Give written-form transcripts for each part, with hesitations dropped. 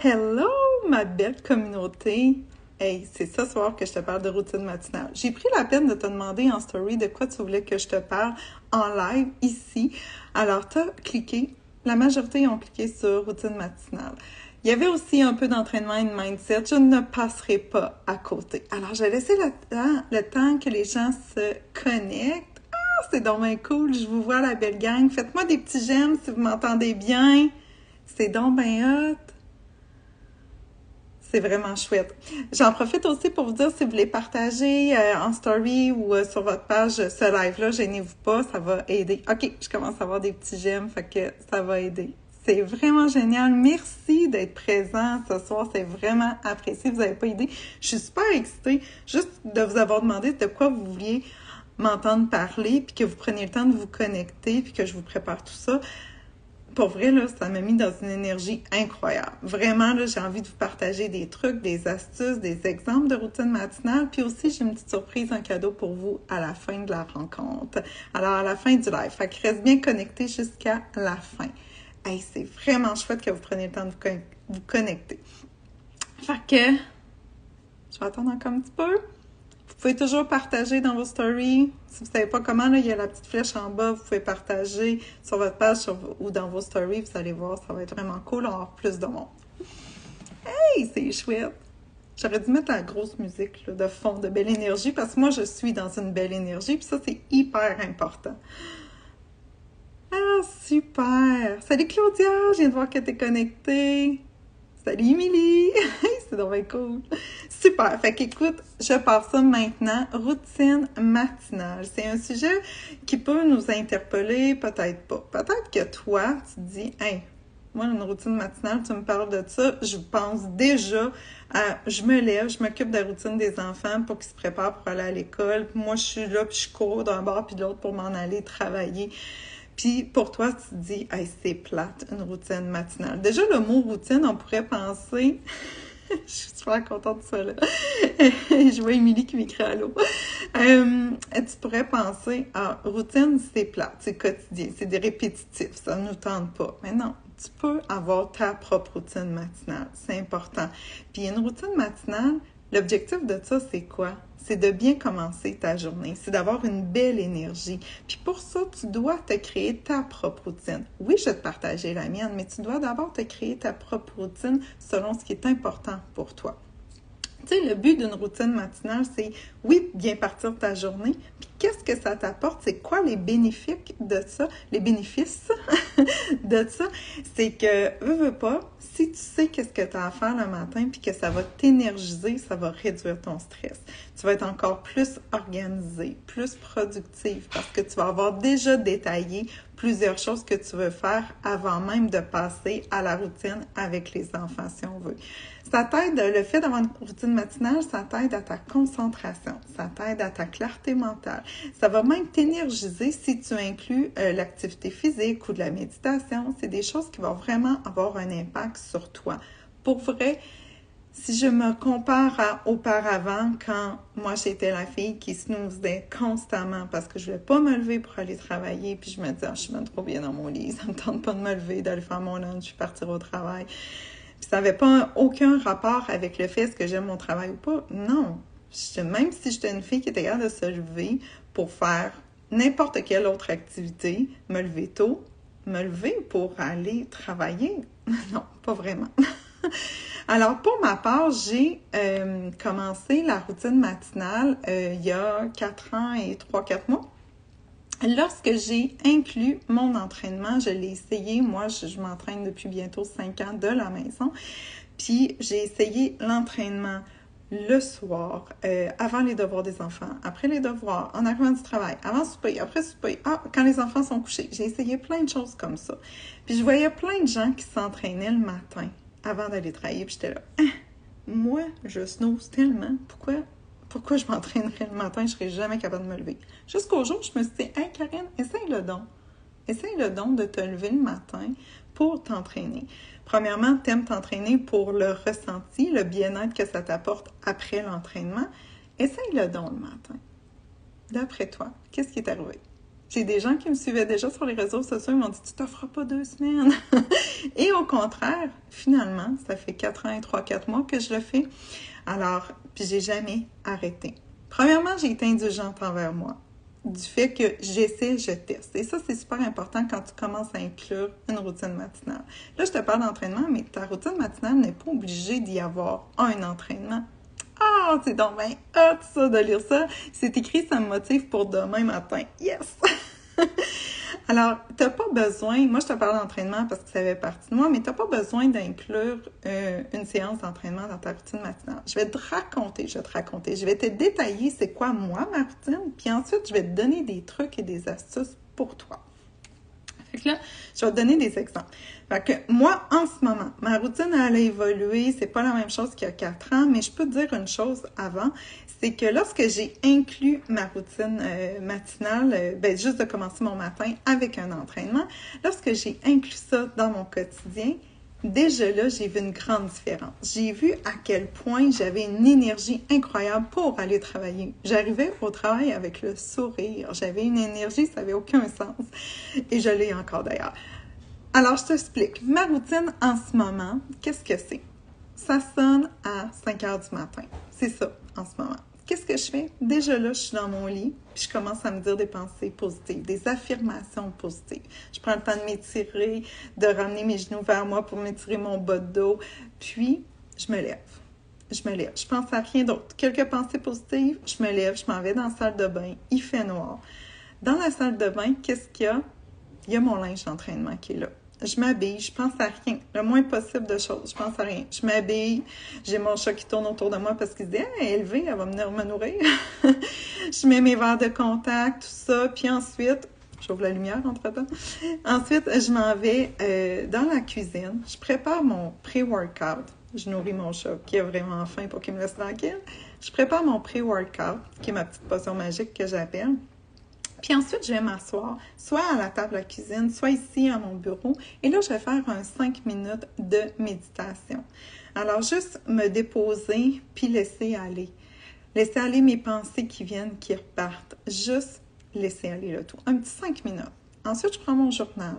Hello, ma belle communauté! Hey, c'est ce soir que je te parle de routine matinale. J'ai pris la peine de te demander en story de quoi tu voulais que je te parle en live ici. Alors, tu as cliqué, la majorité ont cliqué sur routine matinale. Il y avait aussi un peu d'entraînement et de mindset. Je ne passerai pas à côté. Alors, j'ai laissé le temps que les gens se connectent. Ah, c'est donc bien cool. Je vous vois, la belle gang. Faites-moi des petits j'aime si vous m'entendez bien. C'est donc bien hot. C'est vraiment chouette. J'en profite aussi pour vous dire si vous voulez partager en story ou sur votre page ce live-là, gênez-vous pas, ça va aider. OK, je commence à avoir des petits j'aime, fait que ça va aider. C'est vraiment génial. Merci d'être présent ce soir. C'est vraiment apprécié. Vous n'avez pas idée. Je suis super excitée juste de vous avoir demandé de quoi vous vouliez m'entendre parler, puis que vous preniez le temps de vous connecter, puis que je vous prépare tout ça. Pour vrai, là, ça m'a mis dans une énergie incroyable. Vraiment, là, j'ai envie de vous partager des trucs, des astuces, des exemples de routine matinale. Puis aussi, j'ai une petite surprise, un cadeau pour vous à la fin de la rencontre. Alors, à la fin du live. Fait que reste bien connecté jusqu'à la fin. Hey, c'est vraiment chouette que vous preniez le temps de vous connecter. Fait que, je vais attendre encore un petit peu. Vous pouvez toujours partager dans vos stories. Si vous ne savez pas comment, là, il y a la petite flèche en bas. Vous pouvez partager sur votre page ou dans vos stories. Vous allez voir, ça va être vraiment cool. On va avoir plus de monde. Hey, c'est chouette! J'aurais dû mettre la grosse musique là, de fond, de belle énergie, parce que moi, je suis dans une belle énergie. Puis ça, c'est hyper important. Ah, super! Salut Claudia! Je viens de voir que tu es connectée. Salut Émilie! C'est donc bien cool! Super! Fait qu'écoute, je pars ça maintenant. Routine matinale. C'est un sujet qui peut nous interpeller, peut-être pas. Peut-être que toi, tu te dis, hey, moi, une routine matinale, tu me parles de ça, je pense déjà à, je me lève, je m'occupe de la routine des enfants pour qu'ils se préparent pour aller à l'école. Moi, je suis là, puis je cours d'un bord puis de l'autre pour m'en aller travailler. Puis pour toi, tu te dis, hey, c'est plate, une routine matinale. Déjà, le mot routine, on pourrait penser, je suis super contente de ça, là. Je vois Émilie qui m'écrit à l'eau. Tu pourrais penser, ah, routine, c'est plate, c'est quotidien, c'est des répétitifs, ça ne nous tente pas. Mais non, tu peux avoir ta propre routine matinale, c'est important. Puis une routine matinale, l'objectif de ça, c'est quoi? C'est de bien commencer ta journée, c'est d'avoir une belle énergie. Puis pour ça, tu dois te créer ta propre routine. Oui, je vais te partager la mienne, mais tu dois d'abord te créer ta propre routine selon ce qui est important pour toi. Tu sais, le but d'une routine matinale, c'est, oui, bien partir de ta journée, puis qu'est-ce que ça t'apporte? C'est quoi les bénéfices de ça? Les bénéfices de ça, c'est que, veux pas, si tu sais qu'est-ce que tu as à faire le matin, puis que ça va t'énergiser, ça va réduire ton stress. Tu vas être encore plus organisé, plus productive, parce que tu vas avoir déjà détaillé plusieurs choses que tu veux faire avant même de passer à la routine avec les enfants, si on veut. Ça t'aide, le fait d'avoir une routine matinale, ça t'aide à ta concentration, ça t'aide à ta clarté mentale. Ça va même t'énergiser si tu inclus l'activité physique ou de la méditation. C'est des choses qui vont vraiment avoir un impact sur toi. Pour vrai, si je me compare à auparavant, quand moi j'étais la fille qui snoozait constamment parce que je voulais pas me lever pour aller travailler, puis je me disais, je suis même trop bien dans mon lit, ça me tente pas de me lever, d'aller faire mon lunch, puis partir au travail. Puis ça n'avait pas aucun rapport avec le fait est-ce que j'aime mon travail ou pas. Non. Même si j'étais une fille qui était capable de se lever pour faire n'importe quelle autre activité, me lever tôt, me lever pour aller travailler. Non, pas vraiment. Alors, pour ma part, j'ai commencé la routine matinale il y a 4 ans et 3-4 mois. Lorsque j'ai inclus mon entraînement, je l'ai essayé. Moi, je m'entraîne depuis bientôt 5 ans de la maison. Puis, j'ai essayé l'entraînement le soir, avant les devoirs des enfants, après les devoirs, en arrivant du travail, avant souper, après souper, quand les enfants sont couchés. J'ai essayé plein de choses comme ça. Puis, je voyais plein de gens qui s'entraînaient le matin avant d'aller travailler. Puis, j'étais là, moi, je snooze tellement. Pourquoi je m'entraînerais le matin, je serais jamais capable de me lever? Jusqu'au jour où je me suis dit, hey Karine, essaye-le donc. Essaye-le donc de te lever le matin pour t'entraîner. Premièrement, t'aimes t'entraîner pour le ressenti, le bien-être que ça t'apporte après l'entraînement. Essaye-le donc le matin. D'après toi, qu'est-ce qui est arrivé? J'ai des gens qui me suivaient déjà sur les réseaux sociaux, ils m'ont dit « Tu t'offres pas 2 semaines! » Et au contraire, finalement, ça fait 4 ans et 3-4 mois que je le fais. Alors, puis j'ai jamais arrêté. Premièrement, j'ai été indulgente envers moi. Du fait que j'essaie, je teste. Et ça, c'est super important quand tu commences à inclure une routine matinale. Là, je te parle d'entraînement, mais ta routine matinale n'est pas obligée d'y avoir un entraînement. Ah, c'est donc bien hot ça, de lire ça. C'est écrit, ça me motive pour demain matin. Yes! Alors, tu n'as pas besoin, moi je te parle d'entraînement parce que ça fait partie de moi, mais tu n'as pas besoin d'inclure une séance d'entraînement dans ta routine matinale. Je vais te raconter, je vais te détailler c'est quoi moi ma routine, puis ensuite je vais te donner des trucs et des astuces pour toi. Fait que là, je vais te donner des exemples. Fait que moi, en ce moment, ma routine, elle a évolué. C'est pas la même chose qu'il y a 4 ans, mais je peux te dire une chose avant, c'est que lorsque j'ai inclus ma routine matinale, juste de commencer mon matin avec un entraînement, lorsque j'ai inclus ça dans mon quotidien, déjà là, j'ai vu une grande différence. J'ai vu à quel point j'avais une énergie incroyable pour aller travailler. J'arrivais au travail avec le sourire. J'avais une énergie, ça n'avait aucun sens. Et je l'ai encore d'ailleurs. Alors, je t'explique. Ma routine en ce moment, qu'est-ce que c'est? Ça sonne à 5 heures du matin. C'est ça, en ce moment. Qu'est-ce que je fais? Déjà là, je suis dans mon lit, puis je commence à me dire des pensées positives, des affirmations positives. Je prends le temps de m'étirer, de ramener mes genoux vers moi pour m'étirer mon bas de dos, puis je me lève. Je pense à rien d'autre. Quelques pensées positives, je me lève, je m'en vais dans la salle de bain, il fait noir. Dans la salle de bain, qu'est-ce qu'il y a? Il y a mon linge d'entraînement qui est là. Je m'habille, je pense à rien, le moins possible de choses, je pense à rien. Je m'habille, j'ai mon chat qui tourne autour de moi parce qu'il se dit « Hey, Elvie, elle va venir me nourrir. » Je mets mes verres de contact, tout ça, puis ensuite, j'ouvre la lumière entre-temps. Ensuite, je m'en vais dans la cuisine, je prépare mon pré-workout. Je nourris mon chat qui a vraiment faim pour qu'il me laisse tranquille. Je prépare mon pré-workout, qui est ma petite potion magique que j'appelle. Puis ensuite, je vais m'asseoir, soit à la table de la cuisine, soit ici à mon bureau. Et là, je vais faire un 5 minutes de méditation. Alors, juste me déposer, puis laisser aller. Laisser aller mes pensées qui viennent, qui repartent. Juste laisser aller le tout. Un petit 5 minutes. Ensuite, je prends mon journal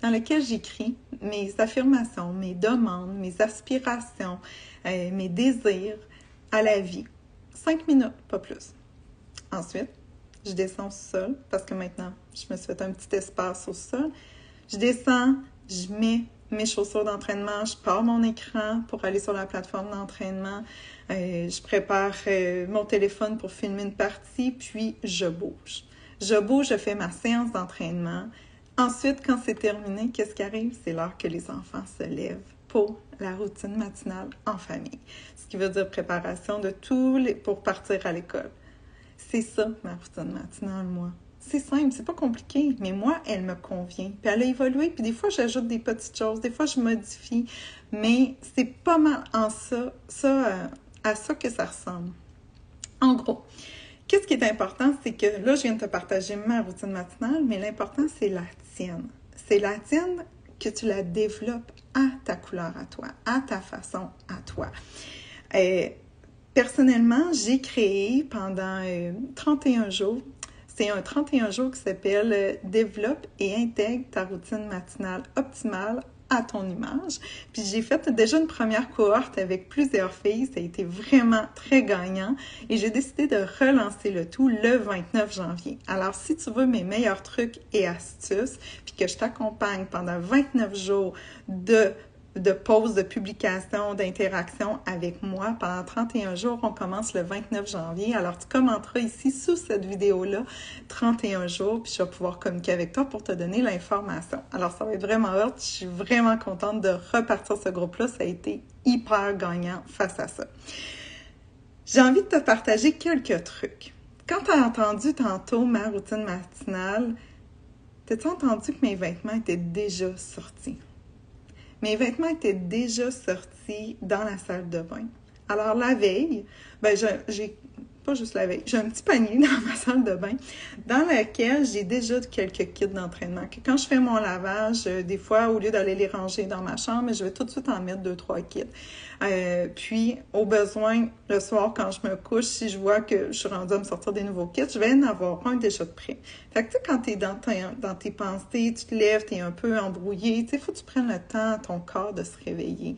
dans lequel j'écris mes affirmations, mes demandes, mes aspirations, mes désirs à la vie. 5 minutes, pas plus. Ensuite, je descends au sol, parce que maintenant, je me suis fait un petit espace au sol. Je descends, je mets mes chaussures d'entraînement, je pars mon écran pour aller sur la plateforme d'entraînement. Je prépare mon téléphone pour filmer une partie, puis je bouge. Je fais ma séance d'entraînement. Ensuite, quand c'est terminé, qu'est-ce qui arrive? C'est l'heure que les enfants se lèvent pour la routine matinale en famille. Ce qui veut dire préparation de pour partir à l'école. C'est ça, ma routine matinale, moi. C'est simple, c'est pas compliqué, mais moi, elle me convient. Puis elle a évolué, puis des fois, j'ajoute des petites choses, des fois, je modifie, mais c'est pas mal à ça que ça ressemble. En gros, qu'est-ce qui est important, c'est que là, je viens de te partager ma routine matinale, mais l'important, c'est la tienne. C'est la tienne que tu la développes à ta couleur à toi, à ta façon à toi. Personnellement, j'ai créé pendant 31 jours, c'est un 31 jours qui s'appelle « Développe et intègre ta routine matinale optimale à ton image ». Puis j'ai fait déjà une première cohorte avec plusieurs filles, ça a été vraiment très gagnant et j'ai décidé de relancer le tout le 29 janvier. Alors si tu veux mes meilleurs trucs et astuces, puis que je t'accompagne pendant 29 jours de pause de publication, d'interaction avec moi. Pendant 31 jours, on commence le 29 janvier. Alors, tu commenteras ici sous cette vidéo-là 31 jours, puis je vais pouvoir communiquer avec toi pour te donner l'information. Alors, ça va être vraiment hot. Je suis vraiment contente de repartir ce groupe-là. Ça a été hyper gagnant face à ça. J'ai envie de te partager quelques trucs. Quand tu as entendu tantôt ma routine matinale, t'as-tu entendu que mes vêtements étaient déjà sortis? Mes vêtements étaient déjà sortis dans la salle de bain. Alors, la veille, j'ai pas juste la veille, j'ai un petit panier dans ma salle de bain dans lequel j'ai déjà quelques kits d'entraînement. Que quand je fais mon lavage, des fois, au lieu d'aller les ranger dans ma chambre, je vais tout de suite en mettre 2-3 kits. Puis, au besoin, le soir, quand je me couche, si je vois que je suis rendue à me sortir des nouveaux kits, je vais en avoir un déjà de prêt. Fait que, tu sais, quand t'es dans tes pensées, tu te lèves, t'es un peu embrouillé, tu sais, faut que tu prennes le temps à ton corps de se réveiller.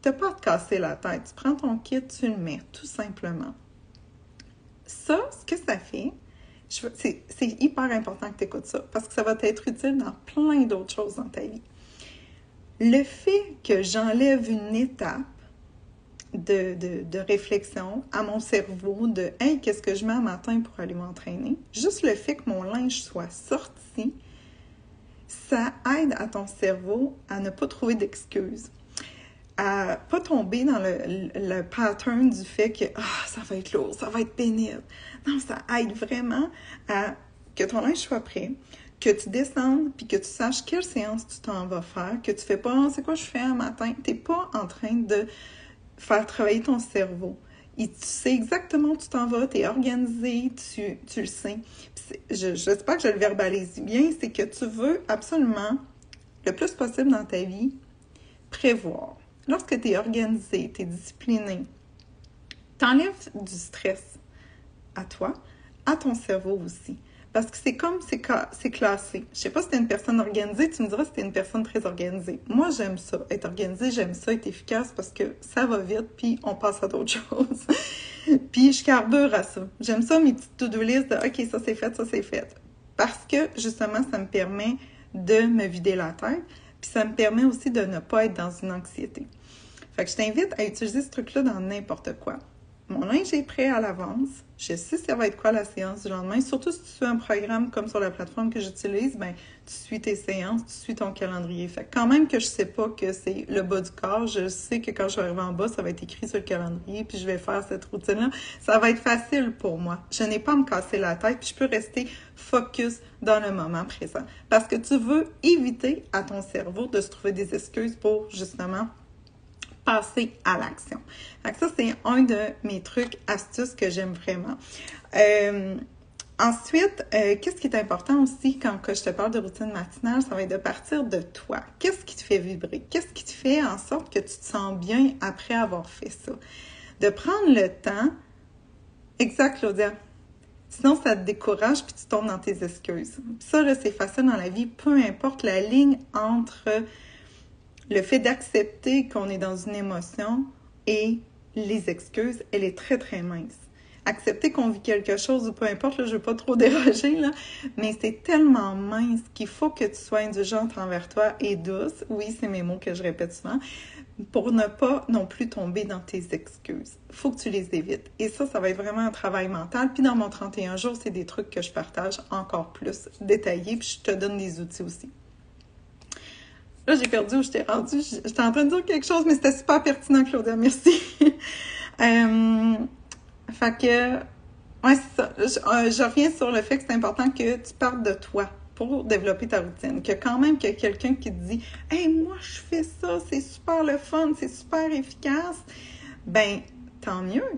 T'as pas à te casser la tête. Tu prends ton kit, tu le mets, tout simplement. Ça, ce que ça fait, c'est hyper important que tu écoutes ça, parce que ça va t'être utile dans plein d'autres choses dans ta vie. Le fait que j'enlève une étape de réflexion à mon cerveau de « Hey, qu'est-ce que je mets un matin pour aller m'entraîner? » Juste le fait que mon linge soit sorti, ça aide à ton cerveau à ne pas trouver d'excuses, à pas tomber dans le pattern du fait que ça va être lourd, ça va être pénible. Non, ça aide vraiment à que ton linge soit prêt, que tu descendes puis que tu saches quelle séance tu t'en vas faire, que tu fais pas c'est quoi je fais un matin. Tu n'es pas en train de faire travailler ton cerveau. Et tu sais exactement où tu t'en vas, tu es organisé, tu le sais. Je ne sais pas que je le verbalise bien, c'est que tu veux absolument, le plus possible dans ta vie, prévoir. Lorsque tu es organisé, tu es discipliné, t'enlèves du stress à toi, à ton cerveau aussi. Parce que c'est comme, c'est classé. Je sais pas si t'es une personne organisée, tu me diras si t'es une personne très organisée. Moi, j'aime ça. Être organisée, j'aime ça, être efficace parce que ça va vite, puis on passe à d'autres choses. Puis je carbure à ça. J'aime ça, mes petites to-do list de « OK, ça c'est fait, ça c'est fait ». Parce que, justement, ça me permet de me vider la tête, puis ça me permet aussi de ne pas être dans une anxiété. Fait que je t'invite à utiliser ce truc-là dans n'importe quoi. Mon linge est prêt à l'avance. Je sais ça va être quoi la séance du lendemain. Surtout si tu suis un programme comme sur la plateforme que j'utilise, ben tu suis tes séances, tu suis ton calendrier. Fait que quand même que je sais pas que c'est le bas du corps, je sais que quand je vais arriver en bas, ça va être écrit sur le calendrier, puis je vais faire cette routine-là. Ça va être facile pour moi. Je n'ai pas à me casser la tête, puis je peux rester focus dans le moment présent. Parce que tu veux éviter à ton cerveau de se trouver des excuses pour justement passer à l'action. Ça, c'est un de mes trucs, astuces que j'aime vraiment. Ensuite, qu'est-ce qui est important aussi quand je te parle de routine matinale, ça va être de partir de toi. Qu'est-ce qui te fait vibrer? Qu'est-ce qui te fait en sorte que tu te sens bien après avoir fait ça? De prendre le temps, exact Claudia, sinon ça te décourage puis tu tombes dans tes excuses. Ça, là, c'est facile dans la vie, peu importe la ligne entre le fait d'accepter qu'on est dans une émotion et les excuses, elle est très, très mince. Accepter qu'on vit quelque chose ou peu importe, là, je ne veux pas trop déroger, là, mais c'est tellement mince qu'il faut que tu sois indulgente envers toi et douce. Oui, c'est mes mots que je répète souvent, pour ne pas non plus tomber dans tes excuses. Il faut que tu les évites. Et ça va être vraiment un travail mental. Puis dans mon 31 jours, c'est des trucs que je partage encore plus détaillés, puis je te donne des outils aussi. Là, j'ai perdu où je t'ai rendue. J'étais en train de dire quelque chose, mais c'était super pertinent, Claudia. Merci. Fait que, ouais, c'est ça. Je reviens sur le fait que c'est important que tu partes de toi pour développer ta routine. Que quand même qu'il y a quelqu'un qui te dit « Hey, moi, je fais ça, c'est super le fun, c'est super efficace. » Ben, tant mieux.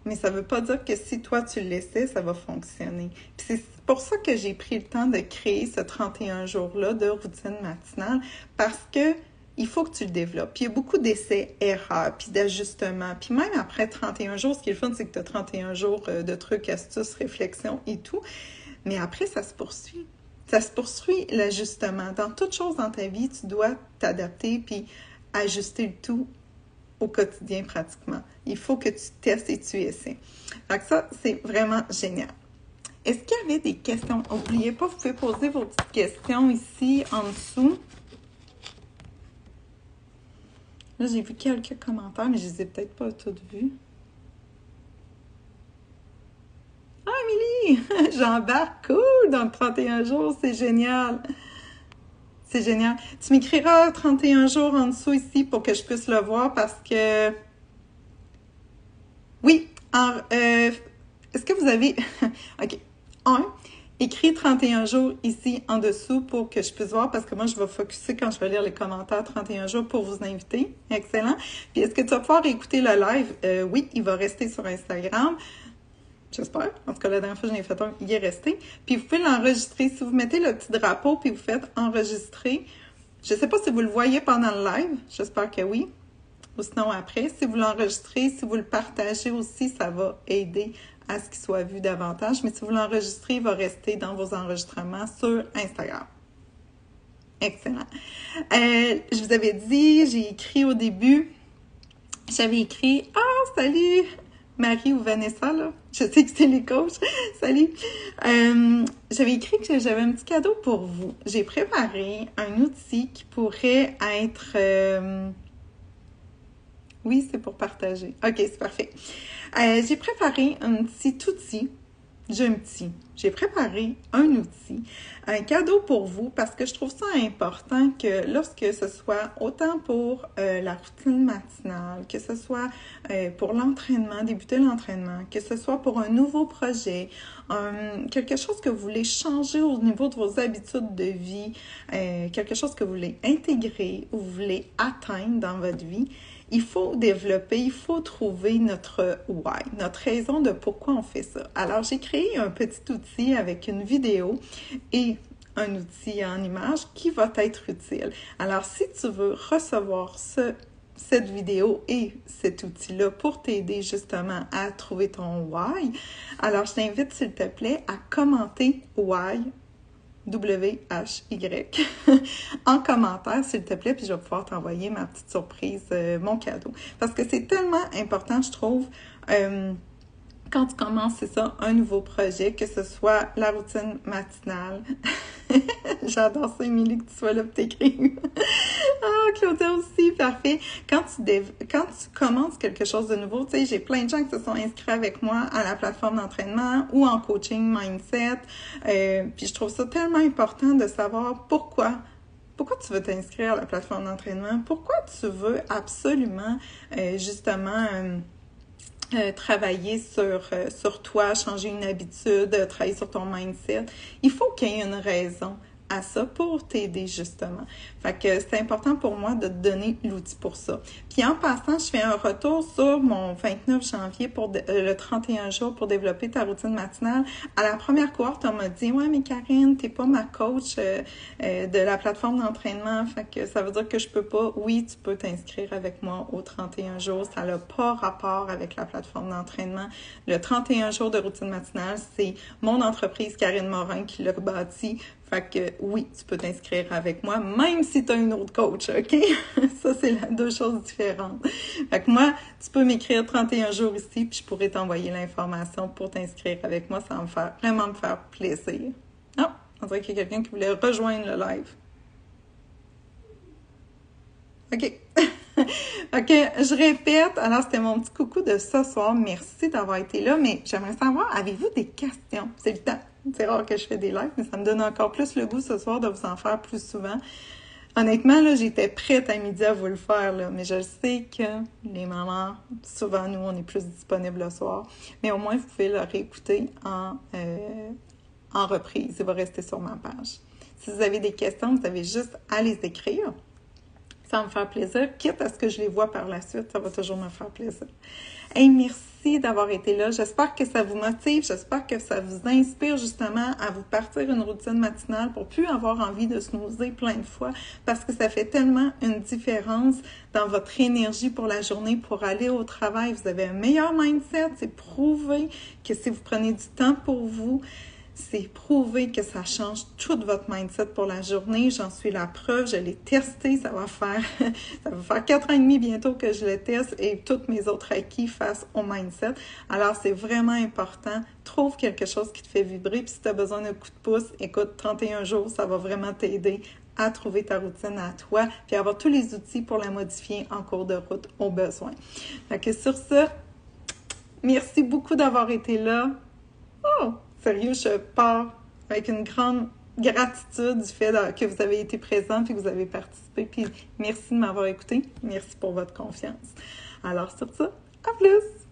Mais ça veut pas dire que si toi, tu le laissais, ça va fonctionner. Puis c'est pour ça que j'ai pris le temps de créer ce 31 jours-là de routine matinale, parce que il faut que tu le développes. Puis il y a beaucoup d'essais-erreurs, puis d'ajustements. Puis même après 31 jours, ce qui est le fun, c'est que tu as 31 jours de trucs, astuces, réflexions et tout. Mais après, ça se poursuit. Ça se poursuit l'ajustement. Dans toute chose dans ta vie, tu dois t'adapter puis ajuster le tout au quotidien pratiquement. Il faut que tu testes et tu essaies. Donc ça, c'est vraiment génial. Est-ce qu'il y avait des questions? N'oubliez pas, vous pouvez poser vos petites questions ici en dessous. Là, j'ai vu quelques commentaires, mais je ne les ai peut-être pas toutes vus. Ah, Émilie! J'embarque! Cool! Dans 31 jours, c'est génial! C'est génial. Tu m'écriras 31 jours en dessous ici pour que je puisse le voir parce que... Oui! Est-ce que vous avez... OK. Écris 31 jours ici en dessous pour que je puisse voir parce que moi, je vais focusser quand je vais lire les commentaires 31 jours pour vous inviter. Excellent. Puis, est-ce que tu vas pouvoir écouter le live? Oui, il va rester sur Instagram. J'espère. En tout cas, la dernière fois que j'en ai fait un, il est resté. Puis vous pouvez l'enregistrer. Si vous mettez le petit drapeau puis vous faites enregistrer, je ne sais pas si vous le voyez pendant le live. J'espère que oui. Ou sinon après. Si vous l'enregistrez, si vous le partagez aussi, ça va aider à ce qu'il soit vu davantage. Mais si vous l'enregistrez, il va rester dans vos enregistrements sur Instagram. Excellent. Je vous avais dit, j'ai écrit au début, j'avais écrit « Ah, salut! » Marie ou Vanessa, là. Je sais que c'est les coachs. Salut! J'avais écrit que j'avais un petit cadeau pour vous. J'ai préparé un outil qui pourrait être... Oui, c'est pour partager. OK, c'est parfait. J'ai préparé un petit outil. J'ai préparé un outil, un cadeau pour vous parce que je trouve ça important que lorsque ce soit autant pour la routine matinale, que ce soit pour l'entraînement, débuter l'entraînement, que ce soit pour un nouveau projet, quelque chose que vous voulez changer au niveau de vos habitudes de vie, quelque chose que vous voulez intégrer ou vous voulez atteindre dans votre vie, il faut développer, il faut trouver notre why, notre raison de pourquoi on fait ça. Alors, j'ai créé un petit outil avec une vidéo et un outil en image qui va t'être utile. Alors, si tu veux recevoir cette vidéo et cet outil-là pour t'aider justement à trouver ton why, alors je t'invite, s'il te plaît, à commenter why WHY en commentaire, s'il te plaît, puis je vais pouvoir t'envoyer ma petite surprise, mon cadeau. Parce que c'est tellement important, je trouve, quand tu commences, c'est ça, un nouveau projet, que ce soit la routine matinale. J'adore ça, Émilie, que tu sois là pour t'écrire. Ah, Claudia aussi, parfait. Quand tu commences quelque chose de nouveau, tu sais, j'ai plein de gens qui se sont inscrits avec moi à la plateforme d'entraînement ou en coaching mindset. Puis je trouve ça tellement important de savoir pourquoi tu veux t'inscrire à la plateforme d'entraînement, pourquoi tu veux absolument, justement... travailler sur toi, changer une habitude, travailler sur ton mindset. Il faut qu'il y ait une raison à ça pour t'aider justement. Fait que c'est important pour moi de te donner l'outil pour ça. Puis en passant, je fais un retour sur mon 29 janvier pour le 31 jours pour développer ta routine matinale. À la première cohorte, on m'a dit « Ouais, mais Karine, t'es pas ma coach de la plateforme d'entraînement. Fait que ça veut dire que je peux pas. » Oui, tu peux t'inscrire avec moi au 31 jours. Ça n'a pas rapport avec la plateforme d'entraînement. Le 31 jours de routine matinale, c'est mon entreprise Karine Morin qui l'a bâti. Fait que oui, tu peux t'inscrire avec moi, même si tu as une autre coach, OK? Ça, c'est deux choses différentes. Fait que moi, tu peux m'écrire 31 jours ici, puis je pourrais t'envoyer l'information pour t'inscrire avec moi. Ça va vraiment me faire plaisir. Ah, on dirait qu'il y a quelqu'un qui voulait rejoindre le live. OK. OK, je répète. Alors, c'était mon petit coucou de ce soir. Merci d'avoir été là, mais j'aimerais savoir, avez-vous des questions? C'est le temps. C'est rare que je fais des lives, mais ça me donne encore plus le goût ce soir de vous en faire plus souvent. Honnêtement, là, j'étais prête à midi à vous le faire, là, mais je sais que les mamans, souvent, nous, on est plus disponibles le soir. Mais au moins, vous pouvez le réécouter en reprise. Il va rester sur ma page. Si vous avez des questions, vous avez juste à les écrire. Ça va me faire plaisir. Quitte à ce que je les vois par la suite, ça va toujours me faire plaisir. Hey, merci d'avoir été là. J'espère que ça vous motive. J'espère que ça vous inspire justement à vous partir une routine matinale pour plus avoir envie de snoozer plein de fois parce que ça fait tellement une différence dans votre énergie pour la journée, pour aller au travail. Vous avez un meilleur mindset. C'est prouvé que si vous prenez du temps pour vous, c'est prouvé que ça change tout votre mindset pour la journée. J'en suis la preuve. Je l'ai testé. Ça va faire 4 ans et demi bientôt que je le teste et toutes mes autres acquis face au mindset. Alors, c'est vraiment important. Trouve quelque chose qui te fait vibrer. Puis si tu as besoin d'un coup de pouce, écoute, 31 jours, ça va vraiment t'aider à trouver ta routine à toi puis avoir tous les outils pour la modifier en cours de route au besoin. Fait que sur ce, merci beaucoup d'avoir été là. Oh! Sérieux, je pars avec une grande gratitude du fait que vous avez été présent et que vous avez participé. Puis merci de m'avoir écouté. Merci pour votre confiance. Alors sur ça, à plus!